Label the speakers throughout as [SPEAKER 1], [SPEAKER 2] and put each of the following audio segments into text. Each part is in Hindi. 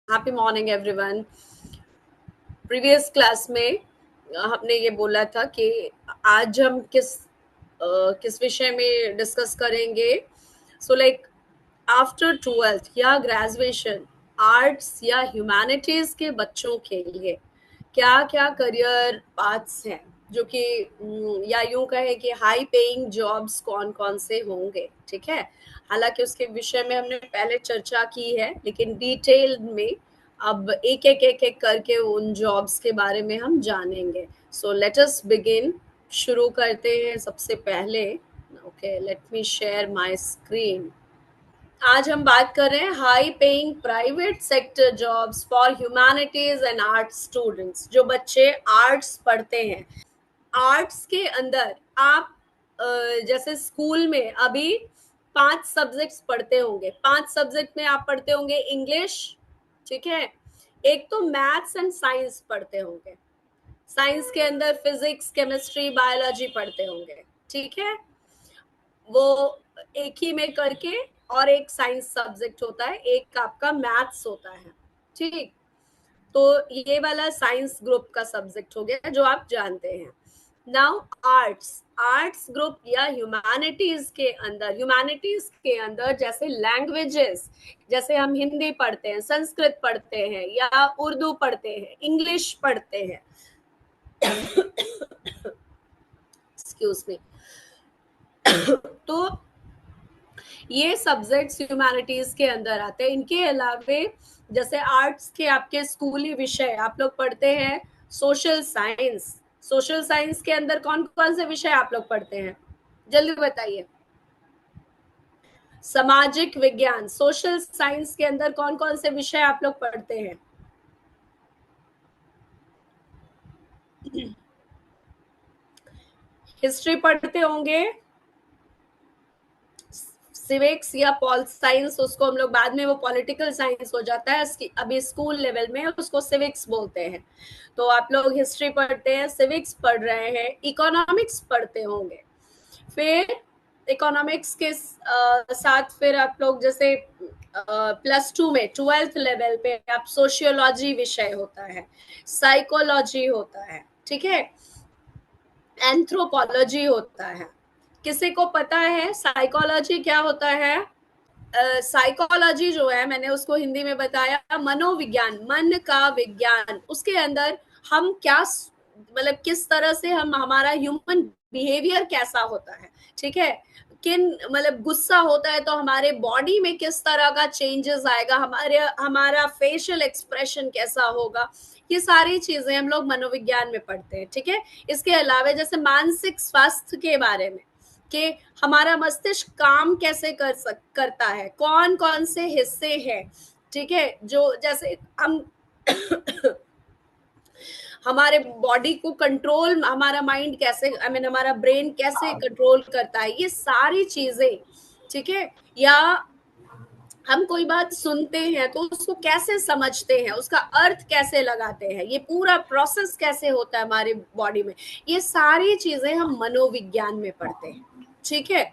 [SPEAKER 1] Happy morning everyone. Previous class में हमने ये बोला था कि आज हम किस विषय में डिस्कस करेंगे। सो लाइक आफ्टर 12th या ग्रेजुएशन आर्ट्स या ह्यूमैनिटीज के बच्चों के लिए क्या क्या करियर पाथ्स हैं जो कि या यूं कहें कि हाई पेइंग जॉब्स कौन कौन से होंगे। ठीक है, हालांकि उसके विषय में हमने पहले चर्चा की है, लेकिन डिटेल में अब एक एक करके उन जॉब्स के बारे में हम जानेंगे। So let us begin. शुरू करते हैं सबसे पहले। Okay, let me share my screen. आज हम बात कर रहे हैं high paying private sector jobs for humanities and arts students. जो बच्चे आर्ट्स पढ़ते हैं, आर्ट्स के अंदर आप जैसे स्कूल में अभी 5 सब्जेक्ट्स पढ़ते होंगे। 5 सब्जेक्ट में आप पढ़ते होंगे इंग्लिश, ठीक है, एक तो मैथ्स एंड साइंस पढ़ते होंगे, साइंस के अंदर फिजिक्स केमिस्ट्री बायोलॉजी पढ़ते होंगे, ठीक है, वो एक ही में करके, और एक साइंस सब्जेक्ट होता है, एक आपका मैथ्स होता है। ठीक, तो ये वाला साइंस ग्रुप का सब्जेक्ट हो गया जो आप जानते हैं। नाउ आर्ट्स ग्रुप या ह्यूमैनिटीज के अंदर जैसे लैंग्वेजेस, जैसे हम हिंदी पढ़ते हैं, संस्कृत पढ़ते हैं, या उर्दू पढ़ते हैं, इंग्लिश पढ़ते हैं एक्सक्यूज मी। तो ये सब्जेक्ट्स ह्यूमैनिटीज के अंदर आते हैं। इनके अलावे जैसे आर्ट्स के आपके स्कूली विषय आप लोग पढ़ते हैं सोशल साइंस। सोशल साइंस के अंदर कौन कौन से विषय आप लोग पढ़ते हैं, जल्दी बताइए। सामाजिक विज्ञान, सोशल साइंस के अंदर कौन कौन से विषय आप लोग पढ़ते हैं? हिस्ट्री पढ़ते होंगे, सिविक्स या पॉल साइंस, उसको हम लोग बाद में वो पॉलिटिकल साइंस हो जाता है, अभी स्कूल लेवल में उसको सिविक्स बोलते हैं। तो आप लोग हिस्ट्री पढ़ते हैं, सिविक्स पढ़ रहे हैं, इकोनॉमिक्स पढ़ते होंगे। फिर इकोनॉमिक्स के साथ फिर आप लोग जैसे +2 में 12th लेवल पे आप सोशियोलॉजी विषय होता है, साइकोलॉजी होता है, ठीक है, एंथ्रोपोलॉजी होता है। किसी को पता है साइकोलॉजी क्या होता है? साइकोलॉजी जो है, मैंने उसको हिंदी में बताया मनोविज्ञान, मन का विज्ञान। उसके अंदर हम क्या मतलब किस तरह से हम, हमारा ह्यूमन बिहेवियर कैसा होता है, ठीक है, किन मतलब गुस्सा होता है तो हमारे बॉडी में किस तरह का चेंजेस आएगा, हमारा फेशियल एक्सप्रेशन कैसा होगा, ये सारी चीजें हम लोग मनोविज्ञान में पढ़ते हैं। ठीक है, इसके अलावा जैसे मानसिक स्वास्थ्य के बारे में कि हमारा मस्तिष्क काम कैसे करता है, कौन कौन से हिस्से हैं, ठीक है, जो जैसे हम हमारे बॉडी को कंट्रोल, हमारा माइंड कैसे, हमारा ब्रेन कैसे कंट्रोल करता है, ये सारी चीजें, ठीक है, या हम कोई बात सुनते हैं तो उसको कैसे समझते हैं, उसका अर्थ कैसे लगाते हैं, ये पूरा प्रोसेस कैसे होता है हमारी बॉडी में, ये सारी चीजें हम मनोविज्ञान में पढ़ते हैं। ठीक है,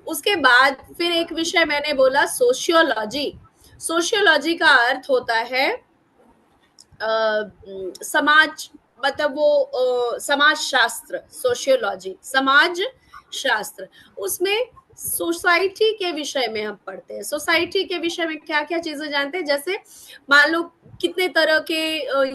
[SPEAKER 1] उसके बाद फिर एक विषय मैंने बोला सोशियोलॉजी। सोशियोलॉजी का अर्थ होता है समाज, मतलब वो समाज शास्त्र, सोशियोलॉजी समाज शास्त्र। उसमें सोसाइटी के विषय में हम पढ़ते हैं। सोसाइटी के विषय में क्या क्या चीजें जानते हैं, जैसे मान लो कितने तरह के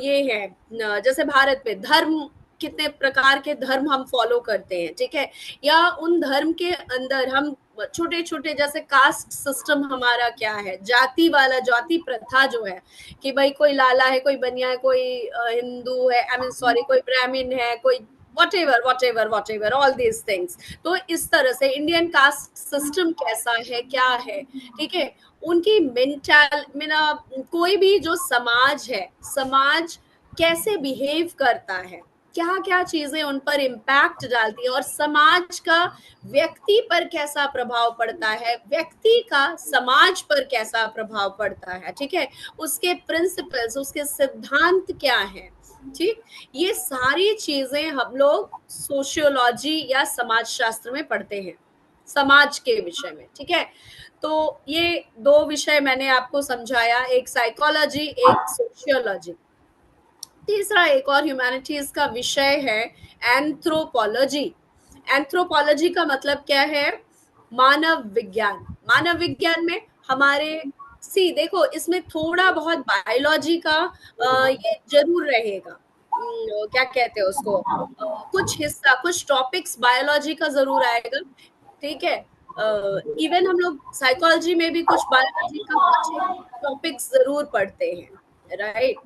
[SPEAKER 1] ये है, जैसे भारत में धर्म, कितने प्रकार के धर्म हम फॉलो करते हैं, ठीक है, या उन धर्म के अंदर हम छोटे छोटे, जैसे कास्ट सिस्टम हमारा क्या है, जाति वाला, जाति प्रथा जो है कि भाई कोई लाला है, कोई बनिया है, कोई हिंदू है, आई मीन सॉरी, कोई ब्राह्मण है, कोई whatever all these things। तो इस तरह से इंडियन कास्ट सिस्टम कैसा है, क्या है, ठीक है, उनकी मेंटल मेरा, कोई भी जो समाज है, समाज कैसे बिहेव करता है, क्या क्या चीजें उन पर इम्पैक्ट डालती है, और समाज का व्यक्ति पर कैसा प्रभाव पड़ता है, व्यक्ति का समाज पर कैसा प्रभाव पड़ता है, ठीक है, उसके प्रिंसिपल्स, उसके सिद्धांत क्या है, ठीक, ये सारी चीजें हम लोग सोशियोलॉजी या समाज शास्त्र में पढ़ते हैं, समाज के विषय में। ठीक है, तो ये दो विषय मैंने आपको समझाया, एक साइकोलॉजी, एक सोशियोलॉजी। तीसरा एक और ह्यूमैनिटीज का विषय है एंथ्रोपोलॉजी। एंथ्रोपोलॉजी का मतलब क्या है? मानव विज्ञान। मानव विज्ञान में हमारे देखो, इसमें थोड़ा बहुत बायोलॉजी का ये जरूर रहेगा। क्या कहते हैं उसको, कुछ हिस्सा, कुछ टॉपिक्स बायोलॉजी का जरूर आएगा। ठीक है। इवन हम लोग साइकोलॉजी में भी कुछ बायोलॉजी का कुछ टॉपिक्स जरूर पढ़ते हैं, राइट।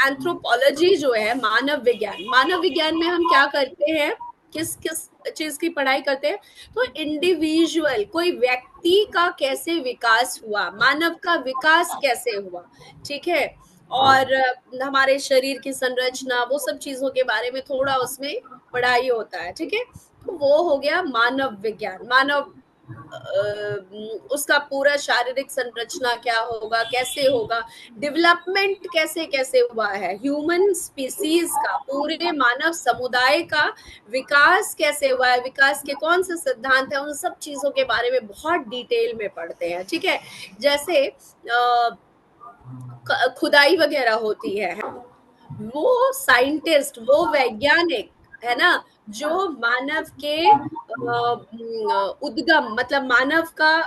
[SPEAKER 1] एंथ्रोपोलॉजी जो है मानव विज्ञान, मानव विज्ञान में हम क्या करते हैं, किस किस चीज की पढ़ाई करते हैं? तो इंडिविजुअल, कोई व्यक्ति का कैसे विकास हुआ, मानव का विकास कैसे हुआ, ठीक है। और हमारे शरीर की संरचना, वो सब चीजों के बारे में थोड़ा उसमें पढ़ाई होता है, ठीक है। तो वो हो गया मानव विज्ञान। मानव उसका पूरा शारीरिक संरचना क्या होगा, कैसे होगा, डेवलपमेंट कैसे कैसे हुआ है, ह्यूमन स्पीसीज का, पूरे मानव समुदाय का विकास कैसे हुआ है, विकास के कौन से सिद्धांत हैं, उन सब चीजों के बारे में बहुत डिटेल में पढ़ते हैं, ठीक है। जैसे खुदाई वगैरह होती है, वो साइंटिस्ट, वो वैज्ञानिक है ना, जो मानव के उद्गम, मतलब मानव का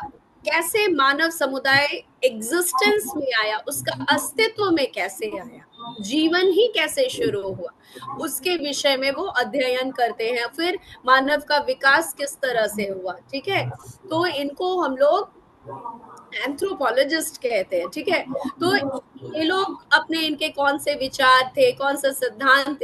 [SPEAKER 1] कैसे, मानव समुदाय एग्जिस्टेंस में आया, उसका अस्तित्व में कैसे आया, जीवन ही कैसे शुरू हुआ, उसके विषय में वो अध्ययन करते हैं। फिर मानव का विकास किस तरह से हुआ, ठीक है। तो इनको हम लोग एंथ्रोपोलॉजिस्ट कहते हैं, ठीक है। तो ये लोग अपने, इनके कौन से विचार थे, कौन सा सिद्धांत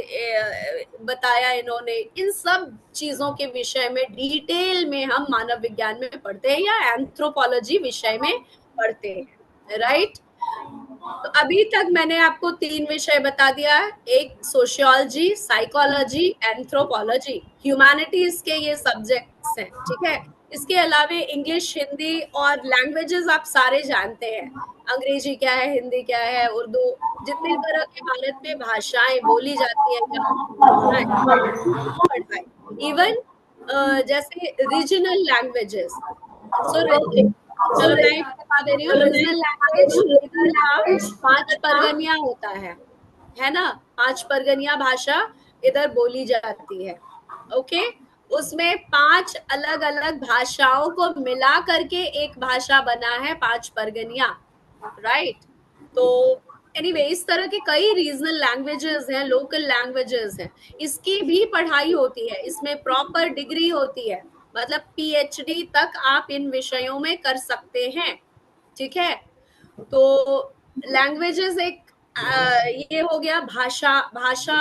[SPEAKER 1] बताया इन्होंने, इन सब चीजों के विषय में डिटेल में हम मानव विज्ञान में पढ़ते हैं या एंथ्रोपोलॉजी विषय में पढ़ते हैं, राइट। तो अभी तक मैंने आपको 3 विषय बता दिया है, एक सोशियोलॉजी, साइकोलॉजी, एंथ्रोपोलॉजी, ह्यूमैनिटीज के ये सब्जेक्ट्स हैं, ठीक है। इसके अलावे इंग्लिश, हिंदी और लैंग्वेजेस आप सारे जानते हैं, अंग्रेजी क्या है, हिंदी क्या है, उर्दू, जितने तरह के भारत में भाषाएं बोली जाती है या पढ़ाई, इवन जैसे रीजनल लैंग्वेजेस। सो चलो मैं एक बता दे रही हूँ, रीजनल लैंग्वेज इधर का 5 परगनिया होता है ना, 5 परगनिया भाषा इधर बोली जाती है, ओके। उसमें 5 अलग अलग भाषाओं को मिला करके एक भाषा बना है 5 परगनिया, राइट। तो एनीवे, इस तरह के कई रीजनल लैंग्वेजेस हैं, लोकल लैंग्वेजेस हैं, इसकी भी पढ़ाई होती है, इसमें प्रॉपर डिग्री होती है, मतलब पीएचडी तक आप इन विषयों में कर सकते हैं, ठीक है। तो लैंग्वेजेस एक ये हो गया, भाषा भाषा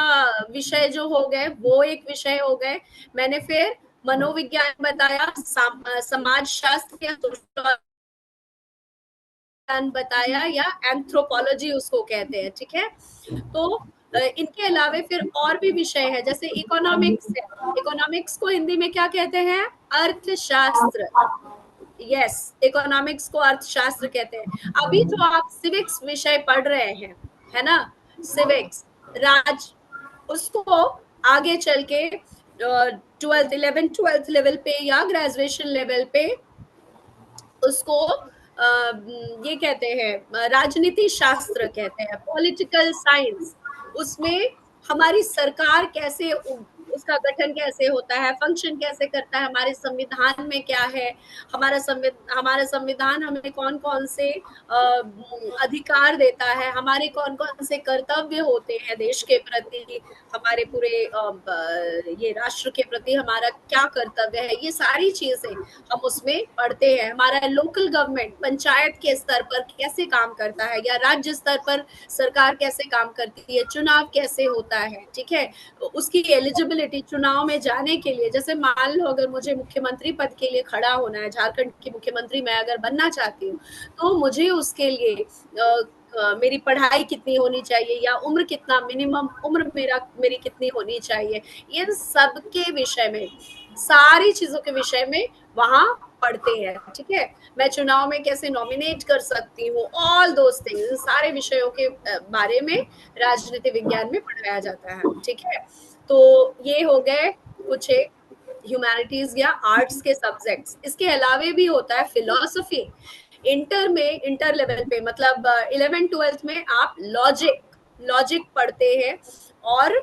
[SPEAKER 1] विषय जो हो गए, वो एक विषय हो गए। मैंने फिर मनोविज्ञान बताया, समाज शास्त्र या बताया, या एंथ्रोपोलॉजी उसको कहते हैं, ठीक है। तो इनके अलावे फिर और भी विषय है, जैसे इकोनॉमिक्स है। इकोनॉमिक्स को हिंदी में क्या कहते हैं? अर्थशास्त्र। यस, इकोनॉमिक्स को अर्थशास्त्र कहते हैं। अभी जो आप सिविक्स विषय पढ़ रहे हैं, है ना, सिविक्स, राज, उसको आगे चल के 12th लेवल पे या ग्रेजुएशन लेवल पे उसको ये कहते हैं, राजनीति शास्त्र कहते हैं, पॉलिटिकल साइंस। उसमें हमारी सरकार कैसे, उसका गठन कैसे होता है, फंक्शन कैसे करता है, हमारे संविधान में क्या है, हमारा संविधान हमें कौन कौन से अधिकार देता है, हमारे कौन कौन से कर्तव्य होते हैं देश के प्रति, हमारे पूरे ये राष्ट्र के प्रति हमारा क्या कर्तव्य है, ये सारी चीजें हम उसमें पढ़ते हैं। हमारा लोकल गवर्नमेंट, पंचायत के स्तर पर कैसे काम करता है, या राज्य स्तर पर सरकार कैसे काम करती है, चुनाव कैसे होता है, ठीक है। उसकी एलिजिबिलिटी, चुनाव में जाने के लिए, जैसे मान लो अगर मुझे मुख्यमंत्री पद के लिए खड़ा होना है, झारखंड की मुख्यमंत्री मैं अगर बनना चाहती हूँ, तो मुझे उसके लिए मेरी पढ़ाई कितनी होनी चाहिए, या उम्र कितना, मिनिमम उम्र मेरी कितनी होनी चाहिए, इन सब के विषय में, सारी चीजों के विषय में वहां पढ़ते हैं, ठीक है। मैं चुनाव में कैसे नॉमिनेट कर सकती हूँ, ऑल दोस थिंग्स, सारे विषयों के बारे में राजनीति विज्ञान में पढ़ाया जाता है, ठीक है। तो ये हो गए कुछ एक ह्यूमैनिटीज या आर्ट्स के सब्जेक्ट्स। इसके अलावे भी होता है फिलोसफी। इंटर में, इंटर लेवल पे मतलब 11th-12th में आप लॉजिक लॉजिक पढ़ते हैं, और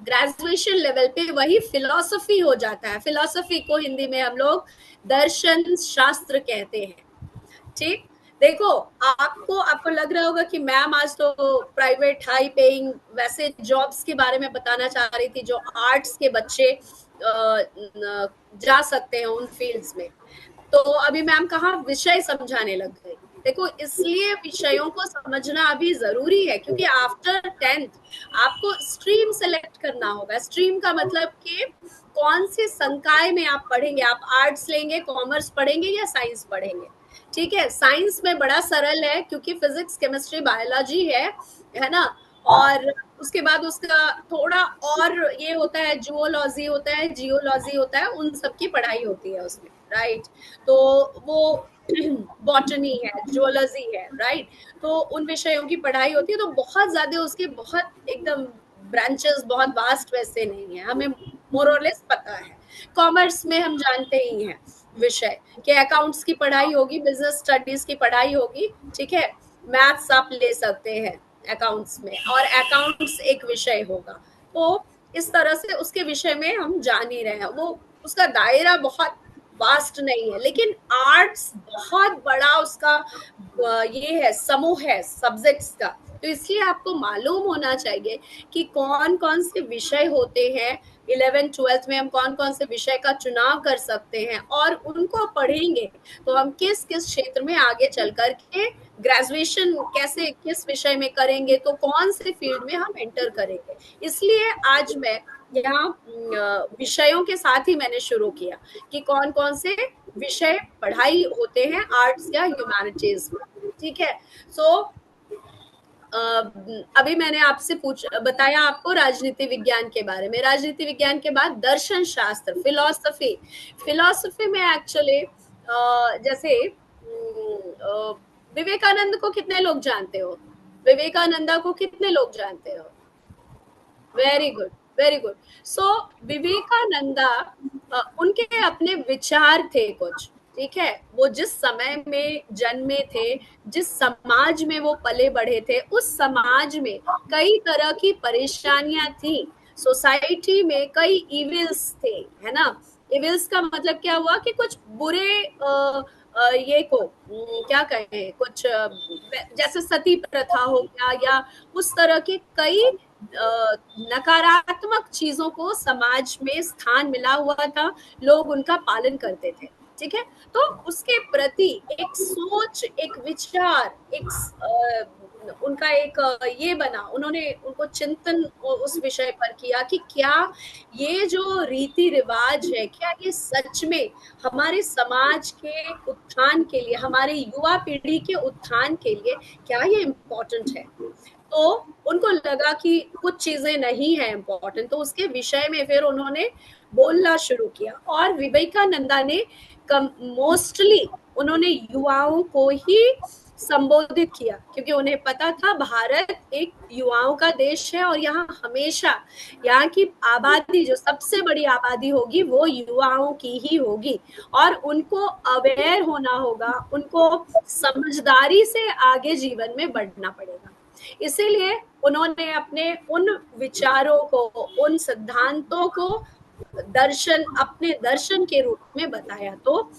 [SPEAKER 1] ग्रेजुएशन लेवल पे वही फिलोसफी हो जाता है। फिलोसफी को हिंदी में हम लोग दर्शन शास्त्र कहते हैं। ठीक, देखो, आपको आपको लग रहा होगा कि मैम आज तो प्राइवेट हाई पेइंग वैसे जॉब्स के बारे में बताना चाह रही थी जो आर्ट्स के बच्चे जा सकते हैं उन फील्ड्स में। तो अभी मैम कहाँ विषय समझाने लग गई। देखो, इसलिए विषयों को समझना अभी जरूरी है, क्योंकि आफ्टर 10th आपको स्ट्रीम सेलेक्ट करना होगा। स्ट्रीम का मतलब कि कौन से संकाय में आप पढ़ेंगे। आप आर्ट्स लेंगे, कॉमर्स पढ़ेंगे या साइंस पढ़ेंगे। ठीक है, साइंस में बड़ा सरल है क्योंकि फिजिक्स, केमिस्ट्री, बायोलॉजी है ना। और उसके बाद उसका थोड़ा और ये होता है, जूलॉजी होता है, जियोलॉजी होता है, उन सब की पढ़ाई होती है उसमें, राइट। तो वो बॉटनी है, जूलॉजी है, राइट। तो उन विषयों की पढ़ाई होती है, तो बहुत ज्यादा उसके बहुत एकदम ब्रांचेस बहुत वास्ट वैसे नहीं है, हमें मोर और लेस पता है। कॉमर्स में हम जानते ही हैं विषय कि अकाउंट्स की पढ़ाई होगी, बिजनेस स्टडीज की पढ़ाई होगी, ठीक है। मैथ्स आप ले सकते हैं अकाउंट्स में, और अकाउंट्स एक विषय होगा। तो इस तरह से उसके विषय में हम जान ही रहे हैं, वो उसका दायरा बहुत वास्ट नहीं है। लेकिन आर्ट्स बहुत बड़ा उसका ये है, समूह है सब्जेक्ट्स का। तो इसलिए आपको मालूम होना चाहिए कि कौन कौन से विषय होते हैं। 11th-12th में हम कौन कौन से विषय का चुनाव कर सकते हैं, और उनको पढ़ेंगे तो हम किस किस क्षेत्र में आगे चल करके ग्रेजुएशन कैसे किस विषय में करेंगे, तो कौन से फील्ड में हम एंटर करेंगे। इसलिए आज मैं यहाँ विषयों के साथ ही मैंने शुरू किया कि कौन कौन से विषय पढ़ाई होते हैं आर्ट्स या ह्यूमैनिटीज में। ठीक है। सो अभी मैंने आपसे बताया आपको राजनीति विज्ञान के बारे में। राजनीति विज्ञान के बाद दर्शन शास्त्र, फिलोसफी। फिलोसफी में एक्चुअली जैसे विवेकानंद को कितने लोग जानते हो? विवेकानंदा को कितने लोग जानते हो? Very good, very good. So Vivekananda, उनके अपने विचार थे कुछ, ठीक है। वो जिस समय में जन्मे थे, जिस समाज में वो पले बढ़े थे, उस समाज में कई तरह की परेशानियां थी। सोसाइटी में कई इविल्स थे, है ना। इविल्स का मतलब क्या हुआ कि कुछ बुरे ये को क्या कहें, कुछ जैसे सती प्रथा हो गया, या उस तरह के कई नकारात्मक चीजों को समाज में स्थान मिला हुआ था, लोग उनका पालन करते थे, ठीक है। तो उसके प्रति एक सोच, एक विचार, एक उनका एक ये बना, उन्होंने उनको चिंतन उस विषय पर किया कि क्या ये जो रीति रिवाज है, क्या ये सच में हमारे समाज के उत्थान के लिए, हमारे युवा पीढ़ी के उत्थान के लिए क्या ये इम्पोर्टेंट है। तो उनको लगा कि कुछ चीजें नहीं है इम्पोर्टेंट, तो उसके विषय में फिर उन्होंने बोलना शुरू किया। और विवेकानंदा ने मोस्टली उन्होंने युवाओं को ही संबोधित किया, क्योंकि उन्हें पता था भारत एक युवाओं का देश है, और यहाँ हमेशा यहाँ की आबादी, जो सबसे बड़ी आबादी होगी, वो युवाओं की ही होगी, और उनको अवेयर होना होगा, उनको समझदारी से आगे जीवन में बढ़ना पड़ेगा। इसीलिए उन्होंने अपने उन विचारों को, उन सिद्धांतों को दर्शन, अपने दर्शन के रूप में बताया। तो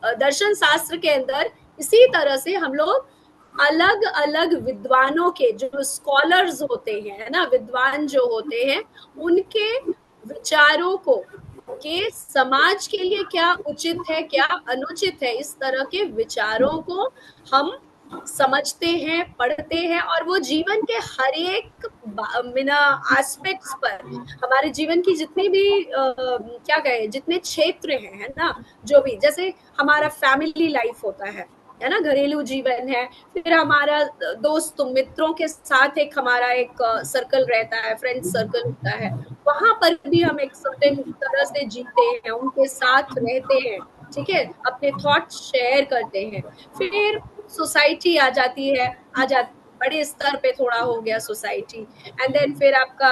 [SPEAKER 1] दर्शन शास्त्र के अंदर इसी तरह से हम लोग अलग अलग विद्वानों के, जो स्कॉलर्स होते हैं ना, विद्वान जो होते हैं, उनके विचारों को कि समाज के लिए क्या उचित है, क्या अनुचित है, इस तरह के विचारों को हम समझते हैं, पढ़ते हैं, और वो जीवन के हर एक बिना एस्पेक्ट्स पर, हमारे जीवन की जितनी भी क्या कहे, जितने क्षेत्र हैं, है ना, जो भी, जैसे हमारा फैमिली लाइफ होता है ना, घरेलू जीवन है, फिर हमारा दोस्त मित्रों के साथ एक हमारा एक सर्कल रहता है, फ्रेंड सर्कल होता है, वहां पर भी हम एक सर्टेन तरह से जीते हैं, उनके साथ रहते हैं, ठीक है, अपने थॉट्स शेयर करते हैं। फिर सोसाइटी आ जाती है, बड़े स्तर पे थोड़ा हो गया सोसाइटी, एंड देन फिर आपका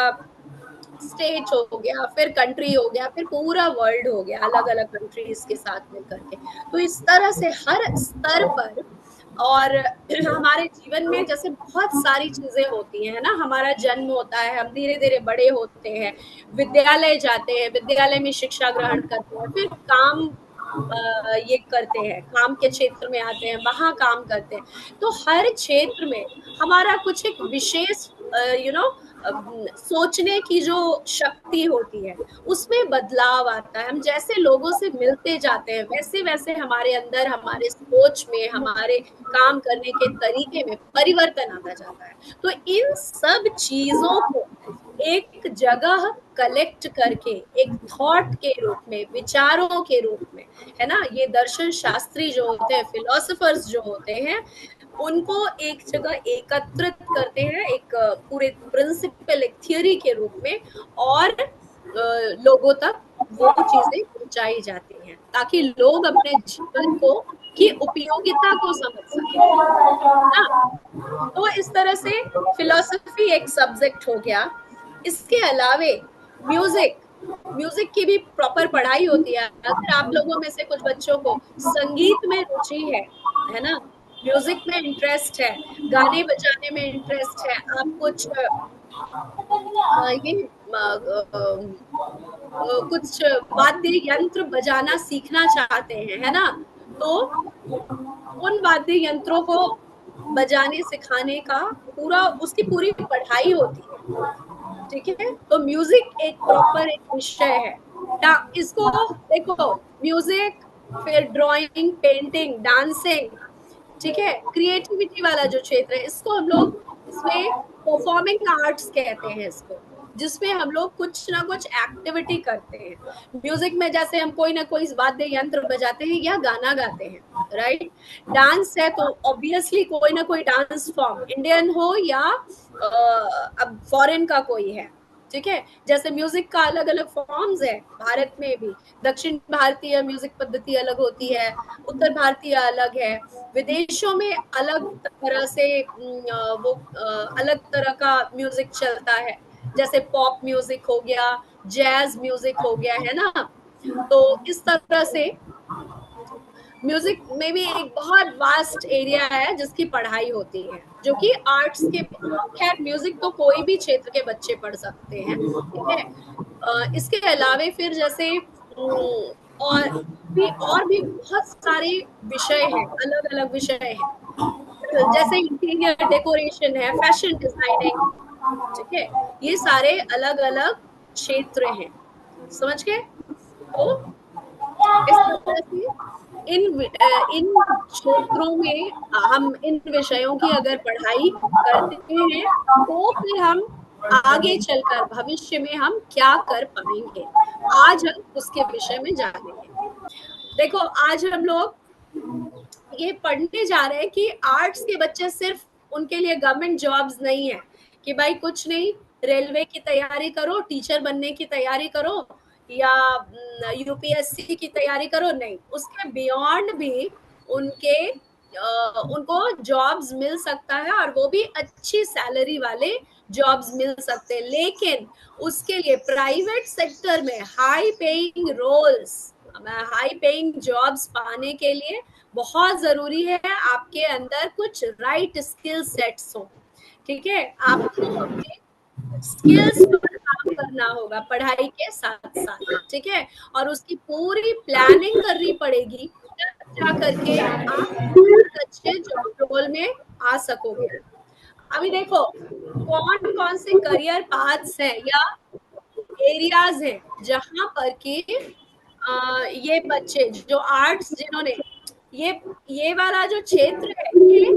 [SPEAKER 1] स्टेट हो गया, फिर कंट्री हो गया, फिर पूरा वर्ल्ड हो गया, अलग अलग कंट्रीज के साथ मिल करके। तो इस तरह से हर स्तर पर, और हमारे जीवन में जैसे बहुत सारी चीजें होती हैं, है ना, हमारा जन्म होता है, हम धीरे धीरे बड़े होते हैं, विद्यालय जाते हैं, विद्यालय में शिक्षा ग्रहण करते हैं, फिर काम ये करते हैं, काम के क्षेत्र में आते हैं, वहां काम करते हैं। तो हर क्षेत्र में हमारा कुछ एक विशेष यू नो सोचने की जो शक्ति होती है, उसमें बदलाव आता है। हम जैसे लोगों से मिलते जाते हैं, वैसे वैसे हमारे अंदर, हमारे सोच में, हमारे काम करने के तरीके में परिवर्तन आता जाता है। तो इन सब चीजों को एक जगह कलेक्ट करके, एक थॉट के रूप में, विचारों के रूप में, है ना, ये दर्शन शास्त्री जो होते हैं, फिलोसफर्स जो होते हैं, उनको एक जगह एकत्रित करते हैं, एक पूरे प्रिंसिपल, एक थियोरी के रूप में, और लोगों तक वो चीजें पहुंचाई जाती हैं, ताकि लोग अपने जीवन को की उपयोगिता को समझ सके ना। तो इस तरह से फिलोसफी एक सब्जेक्ट हो गया। इसके अलावे म्यूजिक, म्यूजिक की भी प्रॉपर पढ़ाई होती है। अगर आप लोगों में से कुछ बच्चों को संगीत में रुचि है ना, म्यूजिक में इंटरेस्ट है, गाने बजाने में इंटरेस्ट है, आप कुछ ये कुछ वाद्य यंत्र बजाना सीखना चाहते हैं, है ना, तो उन वाद्य यंत्रों को बजाने सिखाने का पूरा, उसकी पूरी पढ़ाई होती है। ठीक है, तो म्यूजिक एक प्रॉपर एक विषय है। इसको देखो, म्यूजिक, फिर ड्राइंग, पेंटिंग, डांसिंग, ठीक है, क्रिएटिविटी वाला जो क्षेत्र है, इसको हम लोग, इसमें परफॉर्मिंग आर्ट्स कहते हैं इसको, जिसमें हम लोग कुछ ना कुछ एक्टिविटी करते हैं। म्यूजिक में जैसे हम कोई ना कोई वाद्य यंत्र बजाते हैं या गाना गाते हैं, राइट। डांस है तो ऑब्वियसली कोई ना कोई डांस फॉर्म, इंडियन हो या अब फॉरेन का कोई है, ठीक है। जैसे म्यूजिक का अलग अलग फॉर्म्स है, भारत में भी दक्षिण भारतीय म्यूजिक पद्धति अलग होती है, उत्तर भारतीय अलग है, विदेशों में अलग तरह से वो अलग तरह का म्यूजिक चलता है, जैसे पॉप म्यूजिक हो गया, जैज म्यूजिक हो गया, है ना। तो इस तरह से म्यूजिक में भी एक बहुत वास्ट एरिया है जिसकी पढ़ाई होती है, जो कि आर्ट्स के, खैर म्यूजिक तो कोई भी क्षेत्र के बच्चे पढ़ सकते हैं, ठीक है। इसके अलावे फिर जैसे और भी बहुत सारे विषय हैं, अलग अलग विषय हैं, जैसे इंटीरियर डेकोरेशन है, फैशन डिजाइनिंग, ठीक है, ये सारे अलग अलग क्षेत्र हैं, समझ गए। तो इस तरह से इन क्षेत्रों में हम इन विषयों की अगर पढ़ाई करते हैं, तो फिर हम आगे चलकर भविष्य में हम क्या कर पाएंगे, आज हम उसके विषय में जानेंगे। देखो, आज हम लोग ये पढ़ने जा रहे हैं कि आर्ट्स के बच्चे सिर्फ, उनके लिए गवर्नमेंट जॉब्स नहीं है कि भाई कुछ नहीं, रेलवे की तैयारी करो, टीचर बनने की तैयारी करो, या यूपीएससी की तैयारी करो, नहीं, उसके बियॉन्ड भी उनके उनको जॉब्स मिल सकता है, और वो भी अच्छी सैलरी वाले जॉब्स मिल सकते हैं। लेकिन उसके लिए प्राइवेट सेक्टर में high paying roles, high paying jobs पाने के लिए बहुत जरूरी है आपके अंदर कुछ राइट स्किल सेट्स हो, ठीक है। आपको अपने स्किल्स पर काम करना होगा पढ़ाई के साथ साथ, ठीक है, और उसकी पूरी प्लानिंग करनी पड़ेगी, क्या करके आप अच्छे जॉब रोल में आ सकोगे। अभी देखो, कौन कौन से करियर पाथ्स हैं या एरियाज हैं जहां पर कि ये बच्चे जो आर्ट्स, जिन्होंने ये वाला जो क्षेत्र है, ये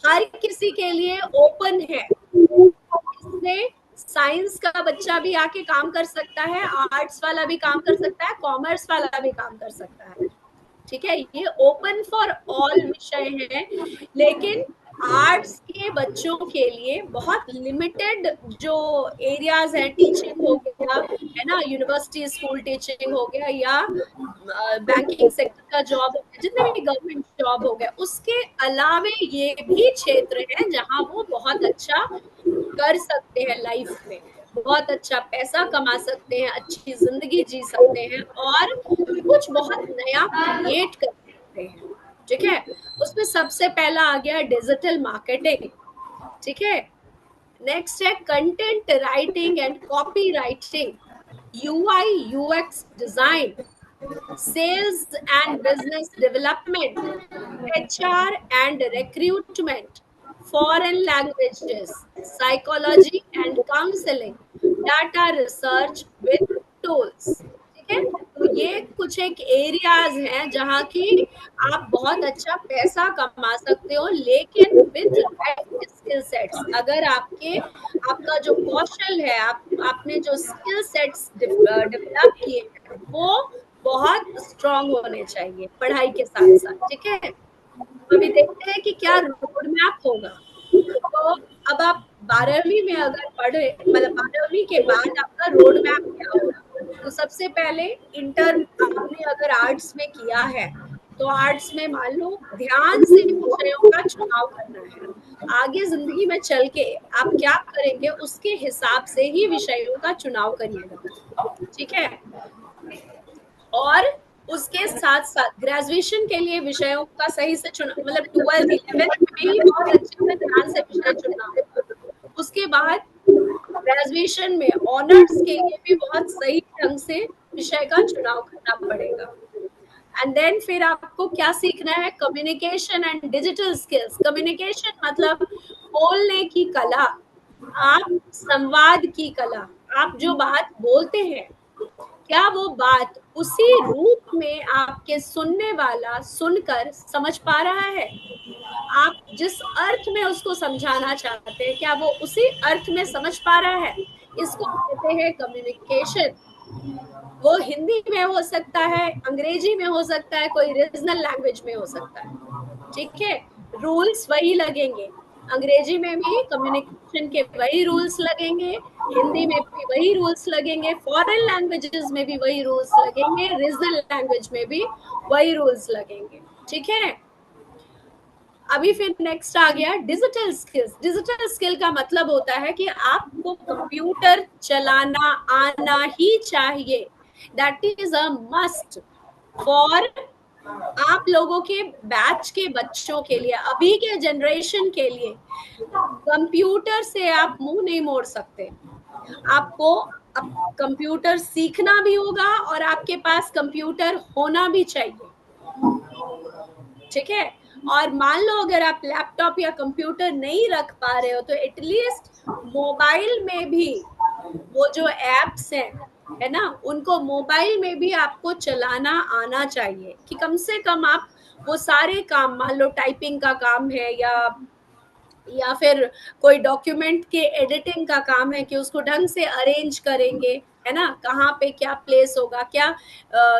[SPEAKER 1] हर किसी के लिए ओपन है। इसमें साइंस का बच्चा भी आके काम कर सकता है, आर्ट्स वाला भी काम कर सकता है, कॉमर्स वाला भी काम कर सकता है, ठीक है, ये ओपन फॉर ऑल विषय है। लेकिन आर्ट्स के बच्चों के लिए बहुत लिमिटेड जो एरियाज है, टीचिंग हो गया, है ना, यूनिवर्सिटी स्कूल टीचिंग हो गया, या बैंकिंग सेक्टर का जॉब हो गया, जितने भी गवर्नमेंट जॉब हो गया, उसके अलावे ये भी क्षेत्र है जहां वो बहुत अच्छा कर सकते हैं लाइफ में। बहुत अच्छा पैसा कमा सकते हैं, अच्छी जिंदगी जी सकते हैं और कुछ बहुत नया क्रिएट कर सकते हैं। ठीक है, उसमें सबसे पहला आ गया डिजिटल मार्केटिंग। ठीक है, नेक्स्ट है content writing and copy writing, UI UX design, sales and business development, HR and recruitment, foreign languages, psychology and counseling, data research with tools। ठीक है, तो ये कुछ एक एरियाज हैं जहाँ की आप बहुत अच्छा पैसा कमा सकते हो, लेकिन विथ राइट स्किल सेट्स। अगर आपका जो कौशल है, आपने जो स्किल सेट्स डेवलप किए हैं वो बहुत स्ट्रांग होने चाहिए पढ़ाई के साथ साथ। ठीक है, अभी देखते हैं कि क्या रोड मैप होगा। तो अब आप 12वीं में अगर पढ़े, मतलब 12वीं के बाद आपका रोड मैप क्या होगा? तो सबसे पहले इंटर आपने अगर आर्ट्स में किया है तो आर्ट्स में मान लो ध्यान से विषयों का चुनाव करना है। आगे जिंदगी में चल के आप क्या करेंगे उसके हिसाब से ही विषयों का चुनाव करिएगा। ठीक है, और उसके साथ साथ ग्रेजुएशन के लिए विषयों का सही से चुना, मतलब 12th 11th में ही बहुत अच्छे से ध्यान से विषय चुनना होगा। उसके बाद ग्रेजुएशन में ऑनर्स के लिए भी बहुत सही ढंग से विषय का चुनाव करना पड़ेगा। एंड देन फिर आपको क्या सीखना है? Communication and digital skills. Communication मतलब बोलने की कला, आप संवाद की कला, आप जो बात बोलते हैं क्या वो बात उसी रूप में आपके सुनने वाला सुनकर समझ पा रहा है? आप जिस अर्थ में उसको समझाना चाहते हैं क्या वो उसी अर्थ में समझ पा रहा है? इसको कहते हैं कम्युनिकेशन। वो हिंदी में हो सकता है, अंग्रेजी में हो सकता है, कोई रीजनल लैंग्वेज में हो सकता है। ठीक है, रूल्स वही लगेंगे, अंग्रेजी में भी कम्युनिकेशन के वही रूल्स लगेंगे, हिंदी में भी वही रूल्स लगेंगे, फॉरेन लैंग्वेजेस में भी वही रूल्स लगेंगे, रीजनल लैंग्वेज में भी वही रूल्स लगेंगे। ठीक है, अभी फिर नेक्स्ट आ गया डिजिटल स्किल्स। डिजिटल स्किल का मतलब होता है कि आपको कंप्यूटर चलाना आना ही चाहिए। That is a must for आप लोगों के बैच के बच्चों के लिए, अभी के जनरेशन के लिए कंप्यूटर से आप मुंह नहीं मोड़ सकते। आपको अब कंप्यूटर सीखना भी होगा और आपके पास कंप्यूटर होना भी चाहिए। ठीक है, और मान लो अगर आप लैपटॉप या कंप्यूटर नहीं रख पा रहे हो तो एटलीस्ट मोबाइल में भी वो जो एप्स हैं है ना, उनको मोबाइल में भी आपको चलाना आना चाहिए कि कम से कम आप वो सारे काम, मान लो टाइपिंग का काम है या फिर कोई डॉक्यूमेंट के एडिटिंग का काम है कि उसको ढंग से अरेंज करेंगे, है ना, कहाँ पे क्या प्लेस होगा, क्या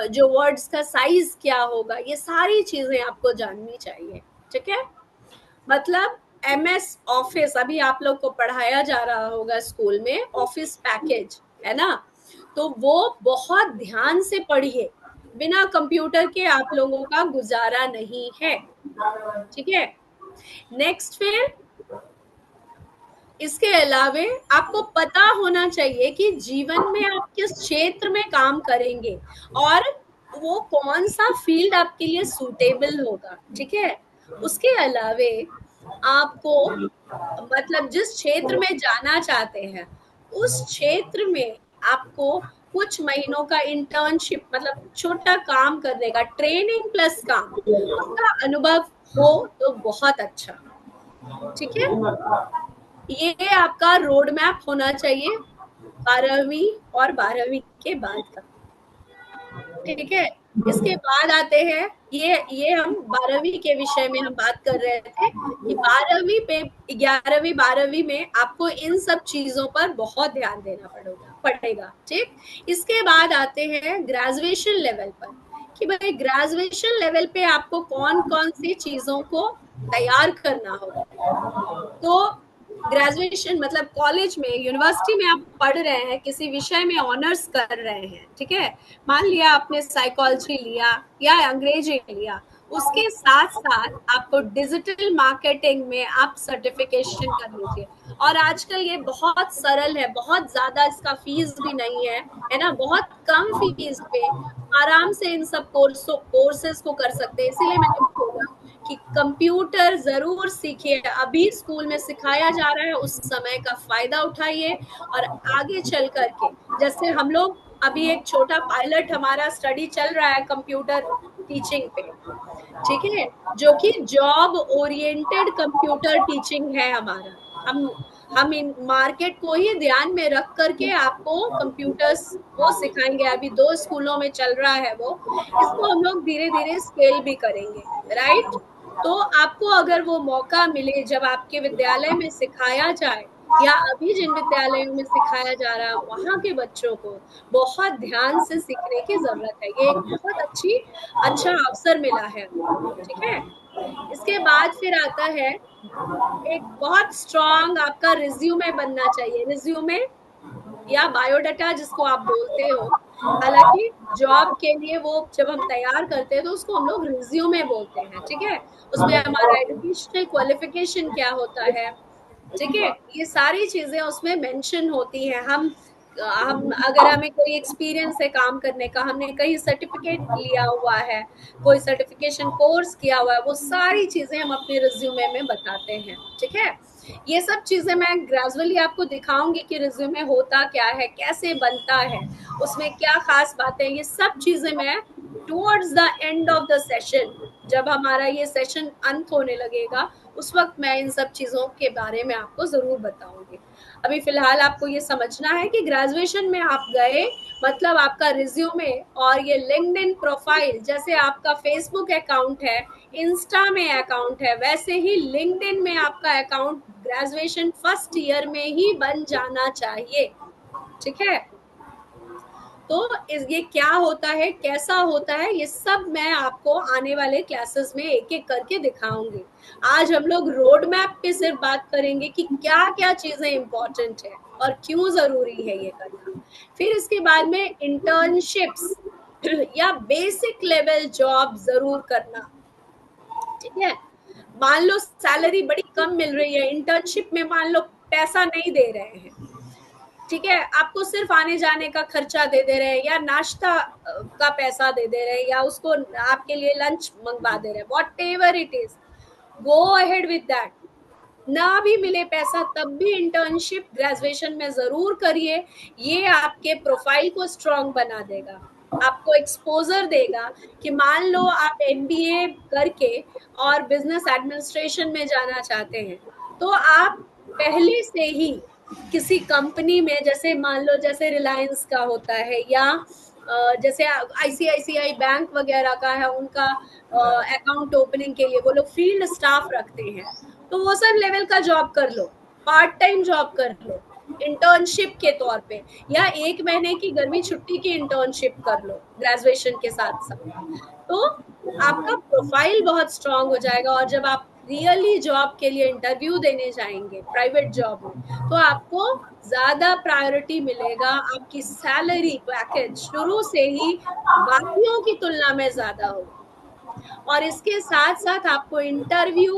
[SPEAKER 1] जो वर्ड्स का साइज क्या होगा, ये सारी चीजें आपको जाननी चाहिए। ठीक है, मतलब MS ऑफिस अभी आप लोग को पढ़ाया जा रहा होगा स्कूल में, ऑफिस पैकेज, है ना, तो वो बहुत ध्यान से पढ़िए, बिना कंप्यूटर के आप लोगों का गुजारा नहीं है। ठीक है, नेक्स्ट फिर इसके अलावे आपको पता होना चाहिए कि जीवन में आप किस क्षेत्र में काम करेंगे और वो कौन सा फील्ड आपके लिए सूटेबल होगा। ठीक है, उसके अलावे आपको मतलब जिस क्षेत्र में जाना चाहते हैं उस क्षेत्र में आपको कुछ महीनों का इंटर्नशिप, मतलब छोटा काम करने का, ट्रेनिंग प्लस काम, उसका अनुभव हो तो बहुत अच्छा। ठीक है, ये आपका रोड मैप होना चाहिए 12वीं और 12वीं के बाद का। ठीक है, इसके बाद आते हैं ये हम 12वीं के विषय में हम बात कर रहे थे कि 12वीं पे 11वीं 12वीं में आपको इन सब चीजों पर बहुत ध्यान देना पड़ेगा। ठीक, इसके बाद आते हैं ग्रेजुएशन लेवल पर कि भाई ग्रेजुएशन लेवल पे आपको कौन कौन सी चीजों को तैयार करना होगा। तो ग्रेजुएशन मतलब कॉलेज में, यूनिवर्सिटी में आप पढ़ रहे हैं, किसी विषय में ऑनर्स कर रहे हैं, ठीक है, मान लिया आपने साइकोलॉजी लिया या अंग्रेजी लिया, उसके साथ साथ आपको डिजिटल मार्केटिंग में आप सर्टिफिकेशन कर लीजिए। और आजकल ये बहुत सरल है, बहुत ज्यादा इसका फीस भी नहीं है ना, बहुत कम फीस पे आराम से इन सब कोर्सेज को कर सकते हैं। इसीलिए मैंने बोला कि कंप्यूटर जरूर सीखिए, अभी स्कूल में सिखाया जा रहा है, उस समय का फायदा उठाइए और आगे चल करके, जैसे हम लोग अभी एक छोटा पायलट हमारा स्टडी चल रहा है कंप्यूटर टीचिंग पे, ठीक है, जो कि जॉब ओरिएंटेड कंप्यूटर टीचिंग है हमारा। हम इन मार्केट को ही ध्यान में रख करके आपको कंप्यूटर्स को सिखाएंगे। अभी 2 स्कूलों में चल रहा है वो, इसको हम लोग धीरे धीरे स्केल भी करेंगे, राइट। तो आपको अगर वो मौका मिले जब आपके विद्यालय में सिखाया जाए, या अभी जिन विद्यालयों में सिखाया जा रहा है वहां के बच्चों को बहुत ध्यान से सीखने की जरूरत है। ये एक बहुत अच्छा अवसर मिला है, ठीक है। इसके बाद फिर आता है एक बहुत स्ट्रांग आपका रिज्यूमे बनना चाहिए, रिज्यूमे या बायोडाटा जिसको आप बोलते हो। हालांकि जॉब के लिए वो जब हम तैयार करते हैं तो उसको हम लोग रिज्यूमे बोलते हैं, ठीक है। उसमें हमारा एजुकेशनल क्वालिफिकेशन क्या होता है, ठीक है, ये सारी चीजें उसमें मेंशन होती हैं। हम अगर हमें कोई एक्सपीरियंस है काम करने का, हमने कहीं सर्टिफिकेट लिया हुआ है, कोई सर्टिफिकेशन कोर्स किया हुआ है, वो सारी चीजें हम अपने रिज्यूमे में बताते हैं, ठीक है। ये सब चीजें मैं ग्रेजुअली आपको दिखाऊंगी कि रिज्यूमे होता क्या है, कैसे बनता है, उसमें क्या खास बातें, ये सब चीजें मैं towards the end of the session, जब हमारा ये सेशन अंत होने लगेगा, उस वक्त मैं इन सब चीजों के बारे में आपको जरूर बताऊंगी। अभी फिलहाल आपको ये समझना है कि ग्रेजुएशन में आप गए, मतलब आपका रिज्यूमे और ये लिंक्डइन प्रोफाइल, जैसे आपका फेसबुक अकाउंट है, इंस्टा में अकाउंट है, वैसे ही लिंक्डइन में आपका अकाउंट ग्रेजुएशन फर्स्ट ईयर में ही बन जाना चाहिए, ठीक है। तो ये क्या होता है, कैसा होता है, ये सब मैं आपको आने वाले क्लासेस में एक एक करके दिखाऊंगी। आज हम लोग रोड मैप पे सिर्फ बात करेंगे कि क्या क्या चीजें इंपॉर्टेंट है और क्यों जरूरी है ये करना। फिर इसके बाद में इंटर्नशिप्स या बेसिक लेवल जॉब जरूर करना, ठीक है। मान लो सैलरी बड़ी कम मिल रही है, इंटर्नशिप में मान लो पैसा नहीं दे रहे हैं, ठीक है, आपको सिर्फ आने जाने का खर्चा दे रहे हैं, या नाश्ता का पैसा दे रहे हैं, या उसको आपके लिए लंच मंगवा दे रहे हैं, what ever it is, go ahead with that. ना भी मिले पैसा तब भी इंटर्नशिप ग्रेजुएशन में जरूर करिए। ये आपके प्रोफाइल को स्ट्रांग बना देगा, आपको एक्सपोजर देगा कि मान लो आप एमबीए करके और बिजनेस एडमिनिस्ट्रेशन में जाना चाहते हैं, तो आप पहले से ही किसी कंपनी में, जैसे मान लो जैसे रिलायंस का होता है, या जैसे आईसीआईसीआई बैंक वगैरह का है, उनका अकाउंट ओपनिंग के लिए वो लोग फील्ड स्टाफ रखते हैं, तो वो सब लेवल का जॉब कर लो, पार्ट टाइम जॉब कर लो इंटर्नशिप के तौर पे, या 1 महीने की गर्मी छुट्टी की इंटर्नशिप कर लो ग्रेजुएशन के साथ साथ। तो आपका प्रोफाइल बहुत स्ट्रांग हो जाएगा, और जब आप रियली जॉब के लिए इंटरव्यू देने जाएंगे प्राइवेट जॉब में, तो आपको ज्यादा प्रायोरिटी मिलेगा, आपकी सैलरी पैकेज शुरू से ही बाकियों की तुलना में ज्यादा होगा। और इसके साथ साथ आपको इंटरव्यू,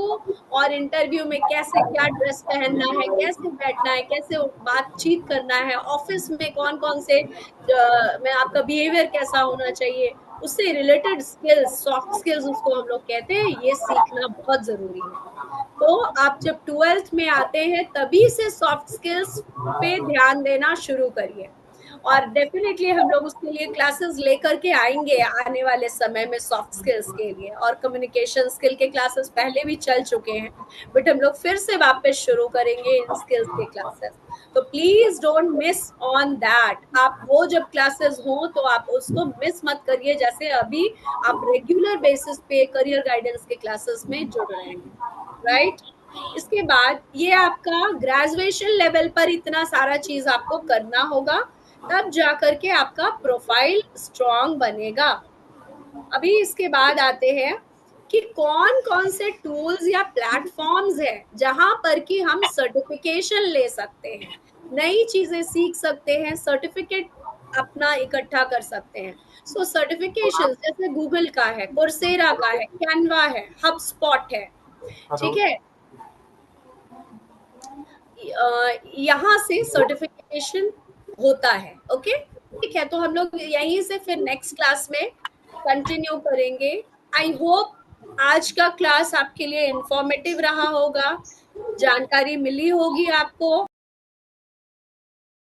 [SPEAKER 1] और इंटरव्यू में कैसे क्या ड्रेस पहनना है, कैसे बैठना है, कैसे बातचीत करना है, ऑफिस में कौन कौन से में आपका बिहेवियर कैसा होना चाहिए, उससे रिलेटेड स्किल्स, सॉफ्ट स्किल्स उसको हम लोग कहते हैं, ये सीखना बहुत जरूरी है। तो आप जब 12th में आते हैं तभी से सॉफ्ट स्किल्स पे ध्यान देना शुरू करिए, और डेफिनेटली हम लोग उसके लिए क्लासेस लेकर के आएंगे आने वाले समय में सॉफ्ट स्किल्स के लिए, और कम्युनिकेशन स्किल के क्लासेस पहले भी चल चुके हैं, बट हम लोग फिर से वापस शुरू करेंगे इन स्किल्स के क्लासेस। तो please don't miss on that, आप वो जब क्लासेस हो तो आप उसको मिस मत करिए, जैसे अभी आप रेगुलर बेसिस पे करियर गाइडेंस के क्लासेस में जुड़ रहे हैं, राइट। इसके बाद ये आपका ग्रेजुएशन लेवल पर इतना सारा चीज आपको करना होगा, तब जाकर के आपका प्रोफाइल स्ट्रांग बनेगा। अभी इसके बाद आते हैं कि कौन कौन से टूल्स या प्लेटफॉर्म्स है जहां पर कि हम सर्टिफिकेशन ले सकते हैं, नई चीजें सीख सकते हैं, सर्टिफिकेट अपना इकट्ठा कर सकते हैं। सो सर्टिफिकेशन जैसे गूगल का है, कोर्सेरा का है, कैनवा है, हबस्पॉट है, ठीक है। यहाँ से सर्टिफिकेशन होता है। ओके, ठीक है, तो हम लोग यहीं से फिर नेक्स्ट क्लास में कंटिन्यू करेंगे। आई होप आज का क्लास आपके लिए इंफॉर्मेटिव रहा होगा, जानकारी मिली होगी आपको।